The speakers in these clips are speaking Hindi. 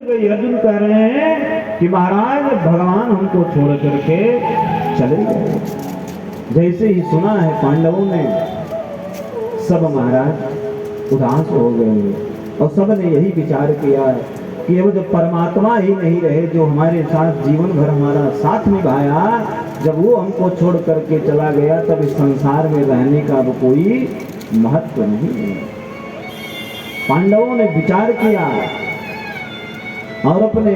अर्जुन कह रहे हैं कि महाराज भगवान हमको छोड़ करके चले गए। जैसे ही सुना है पांडवों ने, सब महाराज उदास हो गए और सब ने यही विचार किया कि अब जब परमात्मा ही नहीं रहे जो हमारे साथ जीवन भर हमारा साथ निभाया, जब वो हमको छोड़ करके चला गया तब इस संसार में रहने का अब कोई महत्व नहीं है। पांडवों ने विचार किया और अपने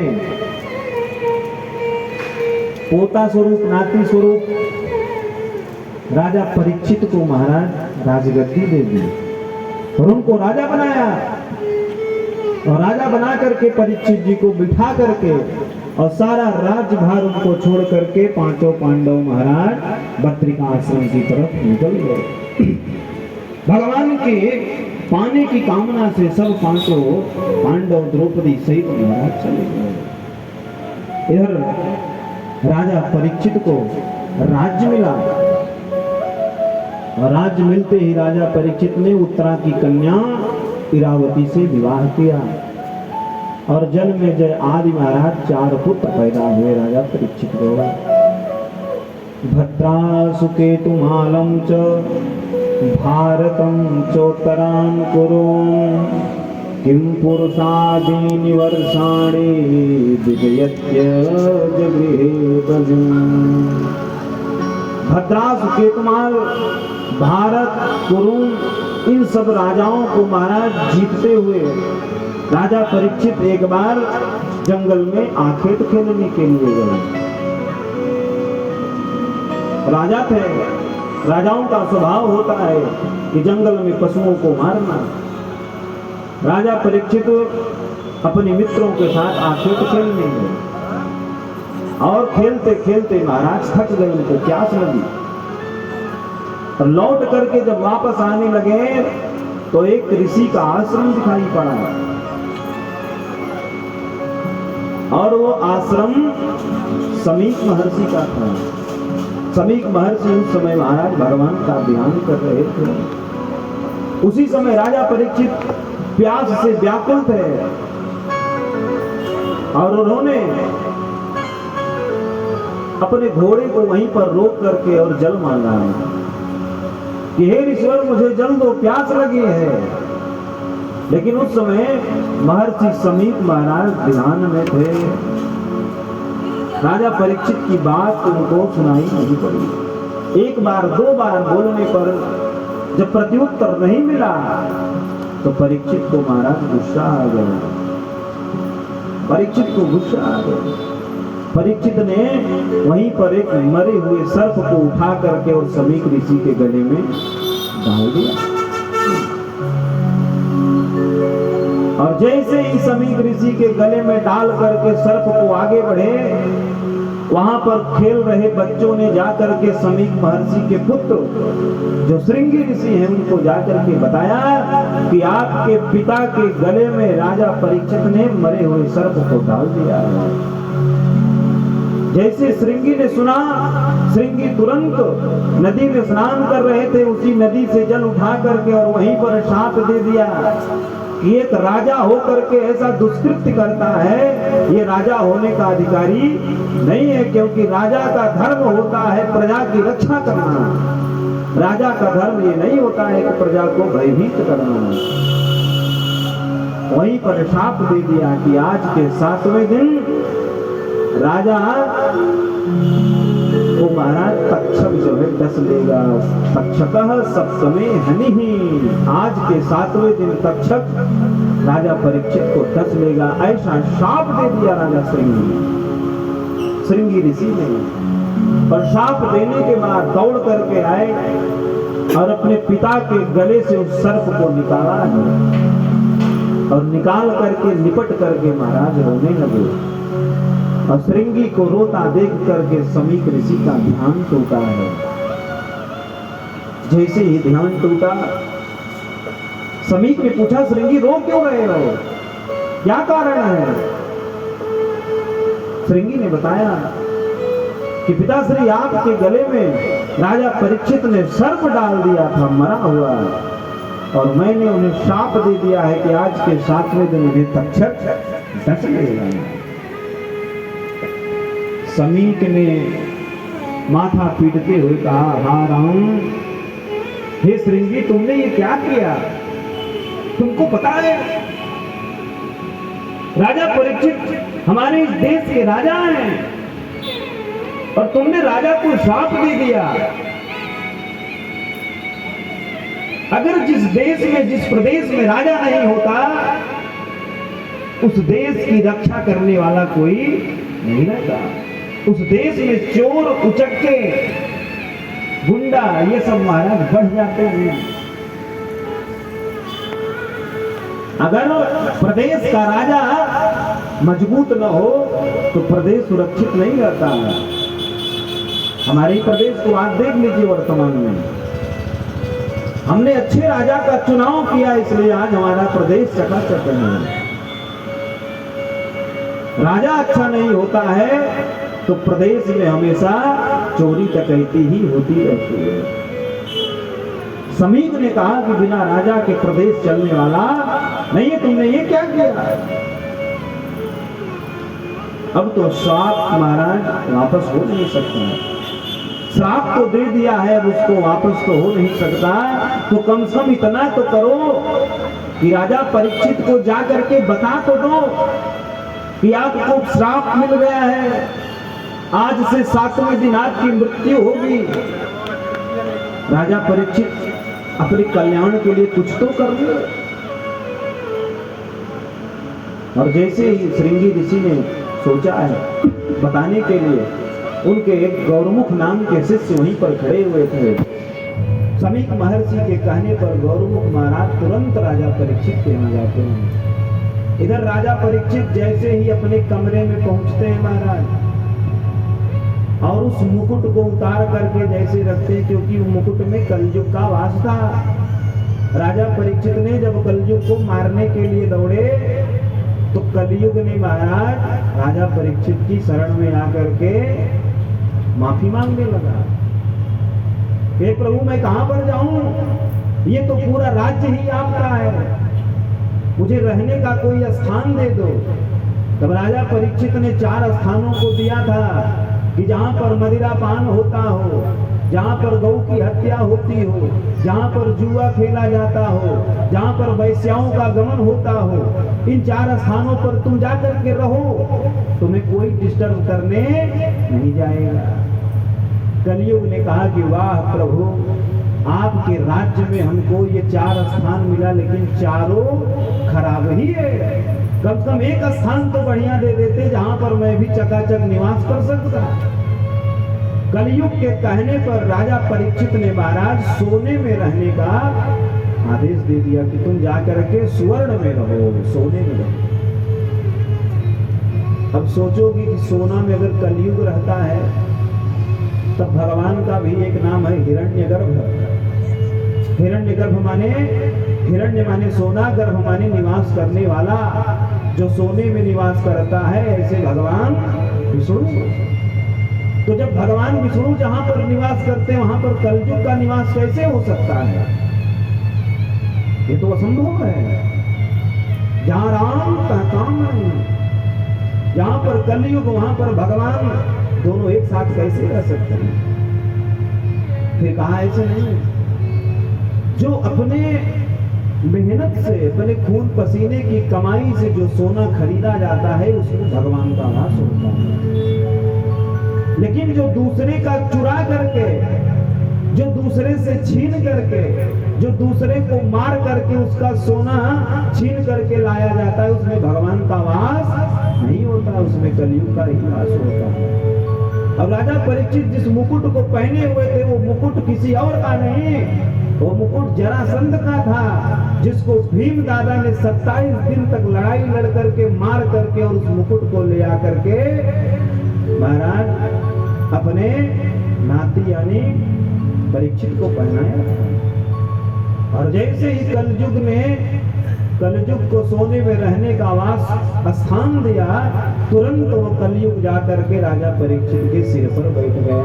पोता स्वरूप नाती स्वरूप राजा परीक्षित को महाराज राजगद्दी दे दी और उनको राजा बनाया। और राजा बना करके परीक्षित जी को बिठा करके और सारा राज्यभार उनको छोड़ करके पांचों पांडव महाराज बद्रिका आश्रम की तरफ निकल गए। भगवान के पाने की कामना से सब पांचों पांडव द्रौपदी सहित महाराज चले गए। इधर राजा परीक्षित को राज्य मिला और राज्य मिलते ही राजा परीक्षित ने उत्तरा की कन्या इरावती से विवाह किया और जन्म में जय आदि महाराज 4 पुत्र पैदा हुए राजा परीक्षित को। भद्रा सुकेतुमालं च भारतं चोत्तरां कुरु किं पुरुषादीनि वर्षाणि विजयत्य जगृहे बलम्। भद्रा सुकेतुमाल भारत कुरु इन सब राजाओं को महाराज जीतते हुए राजा परीक्षित एक बार जंगल में आखेट खेलने के लिए गए। राजा थे, राजाओं का स्वभाव होता है कि जंगल में पशुओं को मारना। राजा परीक्षित अपने मित्रों के साथ आखेट खेलने गए और खेलते खेलते महाराज थक गए, उनको प्यास लगी। लौट करके जब वापस आने लगे तो एक ऋषि का आश्रम दिखाई पड़ा और वो आश्रम समीक महर्षि का था। समीक महर्षि उस समय महाराज भगवान का ध्यान कर रहे थे। उसी समय राजा परीक्षित प्यास से व्याकुल थे और उन्होंने अपने घोड़े को वहीं पर रोक करके और जल मांगा कि हे ईश्वर मुझे जल दो, प्यास लगी है। लेकिन उस समय महर्षि समीक महाराज ध्यान में थे। राजा परीक्षित की बात उनको सुनाई नहीं पड़ी। एक बार 2 बार बोलने पर जब प्रत्युत्तर नहीं मिला तो परीक्षित को महाराज गुस्सा आ गया। परीक्षित को गुस्सा आ गया। परीक्षित ने वहीं पर एक मरे हुए सर्प को उठा करके और समीक ऋषि के गले में डाल दिया। और जैसे ही समीक ऋषि के गले में डाल करके सर्प को आगे बढ़े, वहां पर खेल रहे बच्चों ने जाकर के समीक महर्षि के पुत्र जो श्रृंगी ऋषि हैं उनको जाकर के बताया कि आपके पिता के गले में राजा परीक्षित ने मरे हुए सर्प को डाल दिया। जैसे श्रृंगी ने सुना, श्रृंगी तुरंत नदी में स्नान कर रहे थे, उसी नदी से जल उठा करके और वहीं पर शाप दे दिया कि एक राजा होकर के ऐसा दुष्कृत्य करता है, ये राजा होने का अधिकारी नहीं है। क्योंकि राजा का धर्म होता है प्रजा की रक्षा करना। राजा का धर्म ये नहीं होता है कि प्रजा को भयभीत करना। वहीं पर शाप दे दिया कि आज के 7वें दिन राजा वो महाराज तक्षक जो है डस लेगा। तक्षकः सप्तमे हनिः, आज के 7वें दिन तक्षक राजा परीक्षित को डस लेगा। ऐसा शाप दे दिया राजा श्रृंगी ऋषि ने। और शाप देने के बाद दौड़ करके आए और अपने पिता के गले से उस सर्प को निकाला और निकाल करके लिपट करके महाराज रोने लगे। और श्रृंगी को रोता देख करके समीक ऋषि का ध्यान टूटा है। जैसे ही ध्यान टूटा, समीक ने पूछा श्रृंगी रो क्यों रहे हो, क्या कारण है? श्रृंगी ने बताया कि पिताश्री आपके गले में राजा परीक्षित ने सर्प डाल दिया था मरा हुआ, और मैंने उन्हें शाप दे दिया है कि आज के 7वें दिन उन्हें तक्षक डस गए। समीक ने माथा पीटते हुए कहा, हा राम, हे श्रृंगी, तुमने ये क्या किया? तुमको पता है राजा परीक्षित हमारे इस देश के राजा हैं और तुमने राजा को श्राप दे दिया। अगर जिस देश में, जिस प्रदेश में राजा नहीं होता, उस देश की रक्षा करने वाला कोई नहीं रहता। उस देश में चोर, उचक्के, गुंडा, ये सब महाराज बढ़ जाते हैं। अगर प्रदेश का राजा मजबूत न हो तो प्रदेश सुरक्षित नहीं रहता है। हमारे प्रदेश को आज देख लीजिए, वर्तमान में हमने अच्छे राजा का चुनाव किया, इसलिए आज हमारा प्रदेश चकाचक है। राजा अच्छा नहीं होता है तो प्रदेश में हमेशा चोरी डकैती ही होती रहती है। समीक ने कहा कि बिना राजा के प्रदेश चलने वाला नहीं है, तुमने ये क्या किया? अब तो श्राप महाराज वापस हो नहीं सकता। श्राप तो दे दिया है, अब उसको वापस तो हो नहीं सकता। तो कम से कम इतना तो करो कि राजा परीक्षित को जा करके बता तो दो कि आपको श्राप मिल गया है, आज से 7वें दिन आपकी मृत्यु होगी। राजा परीक्षित अपने कल्याण के लिए कुछ तो कर ले। और जैसे ही श्रृंगी ऋषि ने सोचा है बताने के लिए, उनके एक गौरमुख नाम के शिष्य वहीं पर खड़े हुए थे। समीक महर्षि के कहने पर गौरमुख महाराज तुरंत राजा परीक्षित के यहाँ जाते हैं। इधर राजा परीक्षित जैसे ही अपने कमरे में पहुंचते हैं महाराज, और उस मुकुट को उतार करके जैसे रखते हैं, क्योंकि वो मुकुट में कलयुग का वास था। राजा परीक्षित ने जब कलयुग को मारने के लिए दौड़े तो कलयुग ने महाराज राजा परीक्षित की शरण में आकर के माफी मांगने लगा। हे प्रभु, मैं कहां पर जाऊं? ये तो पूरा राज्य ही आपका है, मुझे रहने का कोई स्थान दे दो। तब राजा परीक्षित ने 4 स्थानों को दिया था कि जहां पर मदिरापान होता हो, जहां पर गौ की हत्या होती हो, जहां पर जुआ खेला जाता हो, जहां पर वैश्याओं का गमन होता हो, इन 4 स्थानों पर तुम जाकर के रहो, तुम्हें कोई डिस्टर्ब करने नहीं जाएगा। कलयुग ने कहा कि वाह प्रभु, आपके राज्य में हमको ये 4 स्थान मिला, लेकिन चारों खराब ही है। कम से कम एक स्थान तो बढ़िया दे देते जहां पर मैं भी चकाचक निवास कर सकता। कलयुग के कहने पर राजा परीक्षित ने महाराज सोने में रहने का आदेश दे दिया कि तुम जाकर के स्वर्ण में रहो, सोने में रहो। अब सोचोगे कि सोना में अगर कलयुग रहता है तब भगवान का भी एक नाम है हिरण्यगर्भ। हिरण्यगर्भ माने, हिरण्य माने सोना, गर्भ माने निवास करने वाला, जो सोने में निवास करता है, ऐसे भगवान विष्णु। तो जब भगवान विष्णु जहां पर निवास करते हैं वहां पर कलयुग का निवास कैसे हो सकता है? ये तो असंभव है। जहां राम तहाँ काम नहीं, जहां पर कलयुग वहां पर भगवान, दोनों एक साथ कैसे रह सकते हैं? फिर कहा ऐसे नहीं, जो अपने मेहनत से, अपने खून पसीने की कमाई से जो सोना खरीदा जाता है उसमें भगवान का वास होता है। लेकिन जो दूसरे का चुरा करके, जो दूसरे से छीन करके, जो दूसरे को मार करके उसका सोना छीन करके लाया जाता है, उसमें भगवान का वास नहीं होता, उसमें कलयुग का ही वास होता है। अब राजा परीक्षित जिस मुकुट को पहने हुए थे वो मुकुट किसी और का नहीं, वो मुकुट जरासंध का था, जिसको भीम दादा ने 27 दिन तक लड़ाई लड़ करके मार करके और उस मुकुट को ले आकर के महाराज अपने नाती यानी परीक्षित को पहनाया था। और जैसे ही कलयुग ने कलयुग को सोने में रहने का वास स्थान दिया, तुरंत वो कलयुग जाकर के राजा परीक्षित के सिर पर बैठ गया।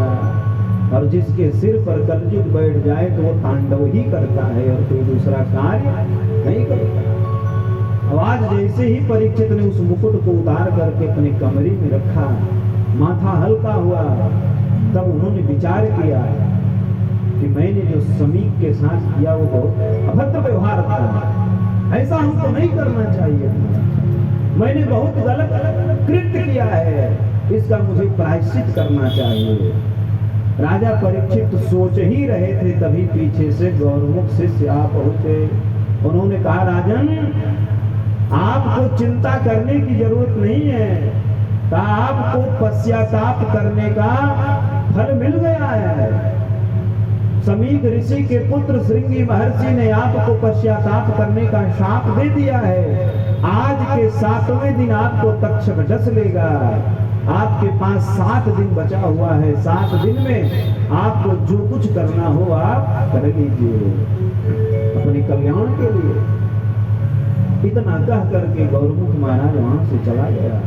और जिसके सिर पर कलयुग बैठ जाए तो वो तांडव ही करता है और कोई दूसरा कार्य नहीं करता। आज जैसे ही परीक्षित ने उस मुकुट को उतार करके अपने कमरे में रखा, माथा हल्का हुआ, तब उन्होंने विचार किया कि मैंने जो समीक के साथ किया वो बहुत अभद्र व्यवहार था, ऐसा हमको नहीं करना चाहिए था, मैंने बहुत गलत कृत्य किया है, इसका मुझे प्रायश्चित करना चाहिए। राजा परीक्षित सोच ही रहे थे, तभी पीछे से गौरमुख शिष्य आ पहुंचे। उन्होंने कहा, राजन आपको चिंता करने की जरूरत नहीं है, आपको पश्चाताप करने का फल मिल गया है। समीक ऋषि के पुत्र श्रृंगी महर्षि ने आपको पश्चाताप करने का शाप दे दिया है। आज के 7वें दिन आपको तक्षक डस लेगा। आपके पास 7 दिन बचा हुआ है, 7 दिन में आपको जो कुछ करना हो आप कर लीजिए अपने कल्याण के लिए। इतना कह करके गौरमुख महाराज वहां से चला गया।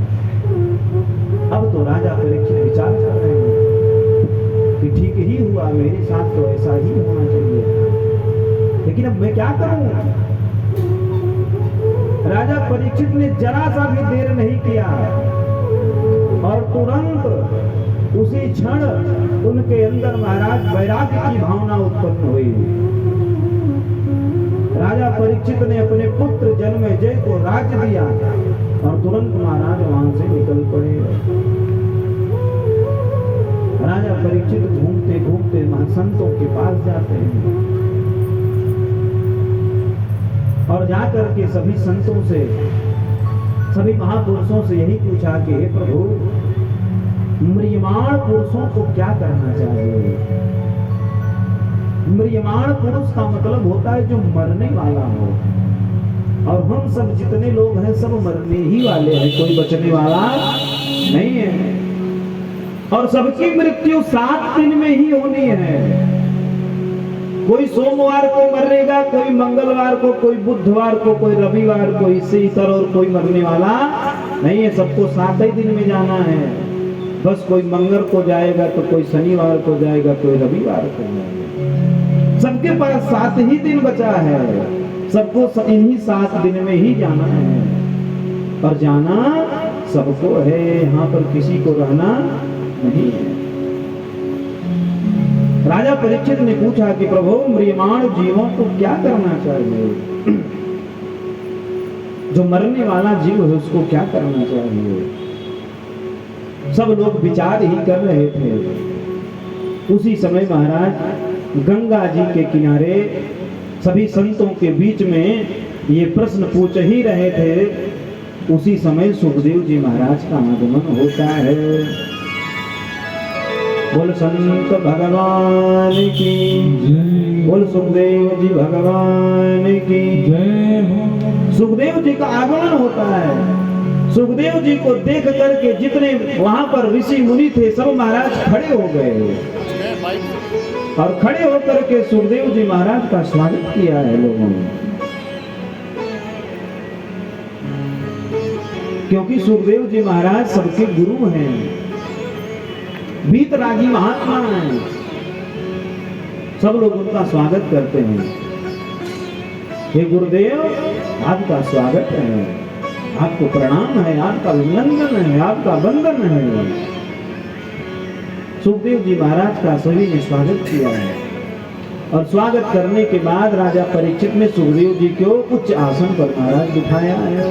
अब तो राजा परीक्षित विचार कर रहे हैं कि ठीक ही हुआ, मेरे साथ तो ऐसा ही होना चाहिए, लेकिन अब मैं क्या करूं। राजा परीक्षित ने जरा सा भी देर नहीं किया और तुरंत उसी क्षण उनके अंदर महाराज वैराग्य की भावना उत्पन्न हुई। राजा परीक्षित ने अपने पुत्र जन्मेजय को राज्य दिया और तुरंत महाराज वहां से निकल पड़े। राजा परीक्षित घूमते घूमते संतों के पास जाते हैं और जाकर के सभी संतों से, सभी महापुरुषों से यही पूछा कि हे प्रभु, म्रियमाण पुरुषों को क्या करना चाहिए। म्रियमाण पुरुष का मतलब होता है जो मरने वाला हो, और हम सब जितने लोग हैं सब मरने ही वाले हैं, कोई बचने वाला नहीं है। और सबकी मृत्यु 7 दिन में ही होनी है। कोई सोमवार को मरेगा, कोई मंगलवार को, कोई बुधवार को, कोई रविवार को, इससे इतर और कोई मरने वाला नहीं है। सबको 7 ही दिन में जाना है। बस कोई मंगल को जाएगा तो कोई शनिवार को जाएगा, कोई रविवार को जाएगा। सबके पास 7 ही दिन बचा है, सबको इन्हीं 7 दिन में ही जाना है और जाना सबको है, यहाँ पर किसी को रहना नहीं है। राजा परीक्षित ने पूछा कि प्रभु, म्रियमाण जीवों को क्या करना चाहिए। जो मरने वाला जीव है उसको क्या करना चाहिए। सब लोग विचार ही कर रहे थे। उसी समय महाराज गंगा जी के किनारे सभी संतों के बीच में ये प्रश्न पूछ ही रहे थे। उसी समय सुखदेव जी महाराज का आगमन होता है। बोल संत भगवान की जय, बोल सुखदेव जी भगवान की जय। सुखदेव जी का आगमन होता है। सुखदेव जी को देख करके जितने वहां पर ऋषि मुनि थे सब महाराज खड़े हो गए और खड़े होकर के सुखदेव जी महाराज का स्वागत किया है लोगों ने, क्योंकि सुखदेव जी महाराज सबके गुरु हैं, वीतरागी महात्मा हैं। सब लोग उनका स्वागत करते हैं। हे गुरुदेव, आपका स्वागत है, आपको प्रणाम है, आपका अभिनंदन है, आपका वंदन है। सुखदेव जी महाराज का सभी ने स्वागत किया है और स्वागत करने के बाद राजा परीक्षित ने सुखदेव जी को उच्च आसन पर महाराज बिठाया है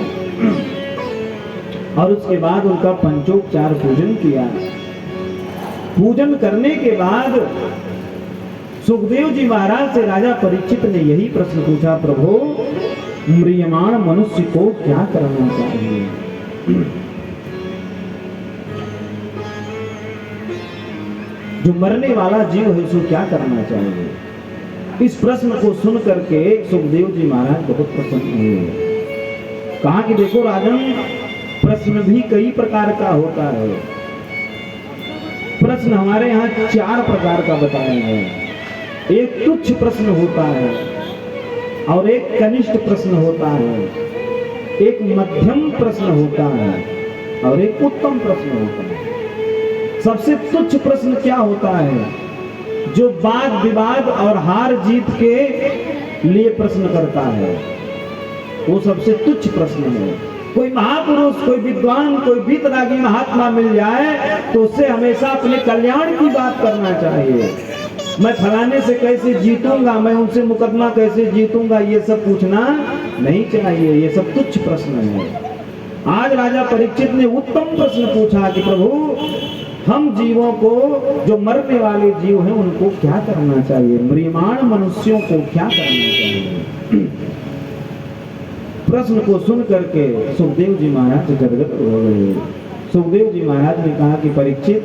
और उसके बाद उनका पंचोपचार पूजन किया। पूजन करने के बाद सुखदेव जी महाराज से राजा परीक्षित ने यही प्रश्न पूछा, प्रभु, म्रियमाण मनुष्य को क्या करना चाहिए। जो मरने वाला जीव है उसको क्या करना चाहिए। इस प्रश्न को सुन करके सुखदेव जी महाराज बहुत प्रसन्न हुए। कहा कि देखो राजन, प्रश्न भी कई प्रकार का होता है। प्रश्न हमारे यहाँ 4 प्रकार का बताया है। एक तुच्छ प्रश्न होता है और एक कनिष्ठ प्रश्न होता है, एक मध्यम प्रश्न होता है और एक उत्तम प्रश्न होता है। सबसे तुच्छ प्रश्न क्या होता है? जो वाद विवाद और हार जीत के लिए प्रश्न करता है। वो सबसे तुच्छ प्रश्न है। कोई महापुरुष, कोई विद्वान, कोई वीतरागी महात्मा मिल जाए तो उससे हमेशा अपने कल्याण की बात करना चाहिए। मैं फलाने से कैसे जीतूंगा, मैं उनसे मुकदमा कैसे जीतूंगा, ये सब पूछना नहीं चाहिए। ये सब तुच्छ प्रश्न है। आज राजा परीक्षित ने उत्तम प्रश्न पूछा कि प्रभु, हम जीवों को, जो मरने वाले जीव हैं, उनको क्या करना चाहिए, म्रियमाण मनुष्यों को क्या करना चाहिए। प्रश्न को सुन करके सुखदेव जी महाराज गदगद हो गए। सुखदेव जी महाराज ने कहा कि परीक्षित,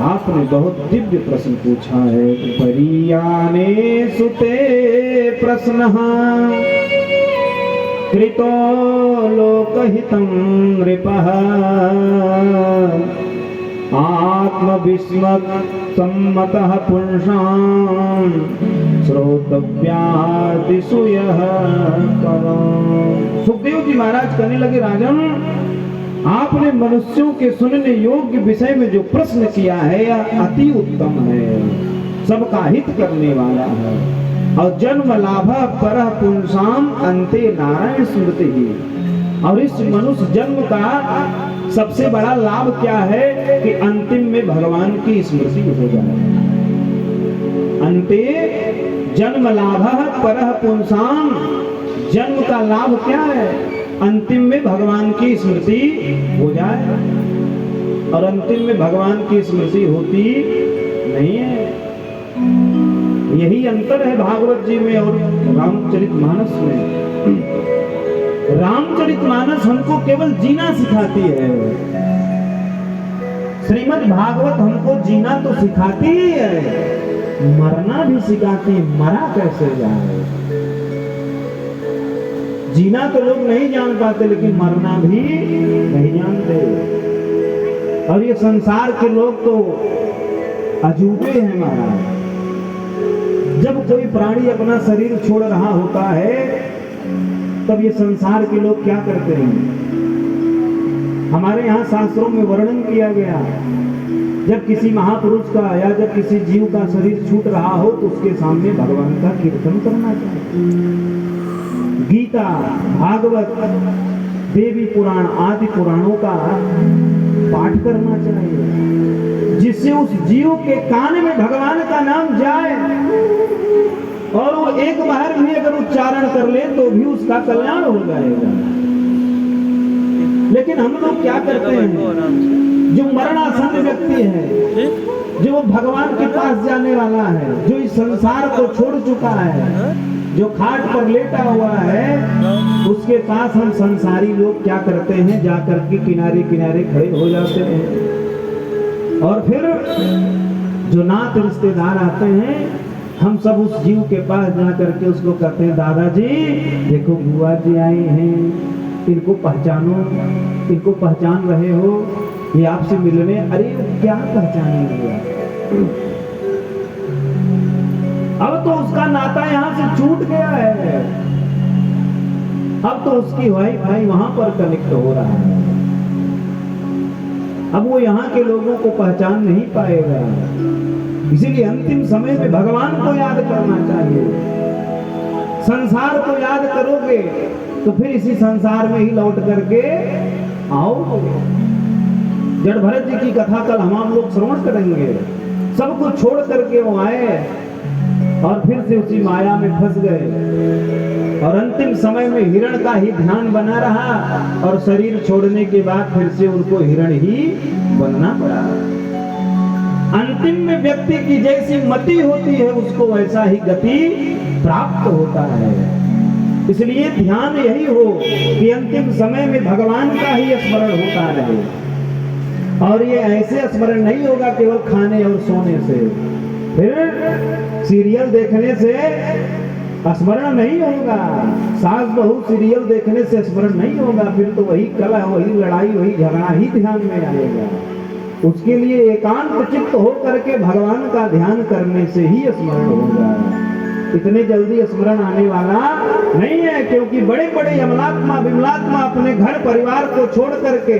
आपने बहुत दिव्य प्रश्न पूछा है। परियाने सुते प्रश्न कृतो लोकहितं नृपः आत्मविस्मत् सम्मतः पुंसां श्रोतव्यादिषु यः परम्। सुखदेव जी महाराज कहने लगे, राजन, आपने मनुष्यों के सुनने योग्य विषय में जो प्रश्न किया है यह अति उत्तम है, सबका हित करने वाला है। और जन्म लाभ परः पुंसाम अंते नारायण स्मृति ही। और इस मनुष्य जन्म का सबसे बड़ा लाभ क्या है कि अंतिम में भगवान की स्मृति हो जाए। अंते जन्म लाभ परः पुंसाम, जन्म का लाभ क्या है, अंतिम में भगवान की स्मृति हो जाए। और अंतिम में भगवान की स्मृति होती नहीं है। यही अंतर है भागवत जी में और रामचरितमानस में। रामचरितमानस हमको केवल जीना सिखाती है, श्रीमद् भागवत हमको जीना तो सिखाती ही है, मरना भी सिखाती है। मरा कैसे जाए, जीना तो लोग नहीं जान पाते, लेकिन मरना भी नहीं जानते। और ये संसार के लोग तो अजूबे हैं महाराज। जब कोई प्राणी अपना शरीर छोड़ रहा होता है, तब ये संसार के लोग क्या करते हैं। हमारे यहाँ शास्त्रों में वर्णन किया गया, जब किसी महापुरुष का या जब किसी जीव का शरीर छूट रहा हो तो उसके सामने भगवान का कीर्तन करना चाहिए। गीता, भागवत, देवी पुराण आदि पुराणों का पाठ करना चाहिए, जिससे उस जीव के कान में भगवान का नाम जाए और वो एक बार भी अगर उच्चारण कर ले तो भी उसका कल्याण हो जाएगा। लेकिन हम लोग क्या करते हैं, जो मरणासन्न व्यक्ति है, जो भगवान के पास जाने वाला है, जो इस संसार को छोड़ चुका है, जो खाट पर लेटा हुआ है, उसके पास हम संसारी लोग क्या करते हैं, जाकर के किनारे किनारे खड़े हो जाते हैं। और फिर जो नात रिश्तेदार आते हैं, हम सब उस जीव के पास जाकर के उसको कहते हैं, दादाजी देखो बुआ जी आए हैं, इनको पहचानो, इनको पहचान रहे हो, ये आपसे मिलने। अरे क्या पहचानेंगे, अब तो उसका नाता यहाँ से छूट गया है, अब तो उसकी वाईफाई वहां पर कनेक्ट हो रहा है, अब वो यहाँ के लोगों को पहचान नहीं पाएगा। इसीलिए अंतिम समय में भगवान को याद करना चाहिए। संसार को याद करोगे तो फिर इसी संसार में ही लौट करके आओगे। जड़ भरत जी की कथा कल हम लोग श्रवण करेंगे। सब कुछ छोड़ करके वो आए और फिर से उसी माया में फंस गए और अंतिम समय में हिरण का ही ध्यान बना रहा और शरीर छोड़ने के बाद फिर से उनको हिरण ही बनना पड़ा। अंतिम में व्यक्ति की जैसी मति होती है उसको वैसा ही गति प्राप्त होता है। इसलिए ध्यान यही हो कि अंतिम समय में भगवान का ही स्मरण होता रहे। और ये ऐसे स्मरण नहीं होगा केवल खाने और सोने से, फिर सीरियल देखने से स्मरण नहीं होगा, सास बहू सीरियल देखने से स्मरण नहीं होगा, फिर तो वही कलह, वही लड़ाई, वही झगड़ा ही ध्यान में आएगा। उसके लिए एकांत चित्त हो करके भगवान का ध्यान करने से ही स्मरण होगा। इतने जल्दी स्मरण आने वाला नहीं है, क्योंकि बड़े बड़े अमलात्मा विमलात्मा अपने घर परिवार को छोड़ करके